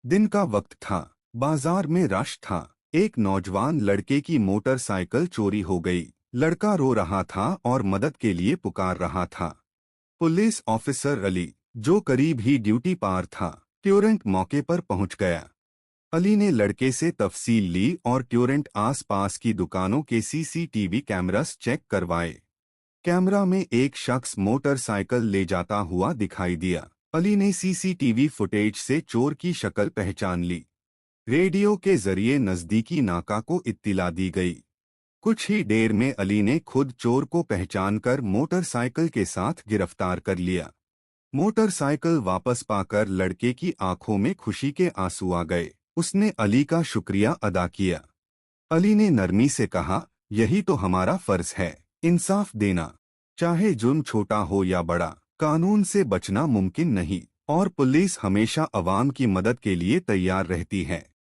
दिन का वक्त था। बाजार में रश था। एक नौजवान लड़के की मोटरसाइकिल चोरी हो गई। लड़का रो रहा था और मदद के लिए पुकार रहा था। पुलिस ऑफिसर अली, जो करीब ही ड्यूटी पार था, तुरंत मौके पर पहुंच गया। अली ने लड़के से तफसील ली और तुरंत आसपास की दुकानों के सीसीटीवी कैमरास चेक करवाए। कैमरा में एक शख्स मोटरसाइकिल ले जाता हुआ दिखाई दिया। अली ने सीसीटीवी फुटेज से चोर की शक्ल पहचान ली। रेडियो के जरिए नजदीकी नाका को इत्तिला दी गई। कुछ ही देर में अली ने खुद चोर को पहचानकर मोटरसाइकिल के साथ गिरफ्तार कर लिया। मोटरसाइकिल वापस पाकर लड़के की आंखों में खुशी के आंसू आ गए। उसने अली का शुक्रिया अदा किया। अली ने नरमी से कहा, यही तो हमारा फर्ज है, इंसाफ देना। चाहे जुर्म छोटा हो या बड़ा, कानून से बचना मुमकिन नहीं, और पुलिस हमेशा अवाम की मदद के लिए तैयार रहती है।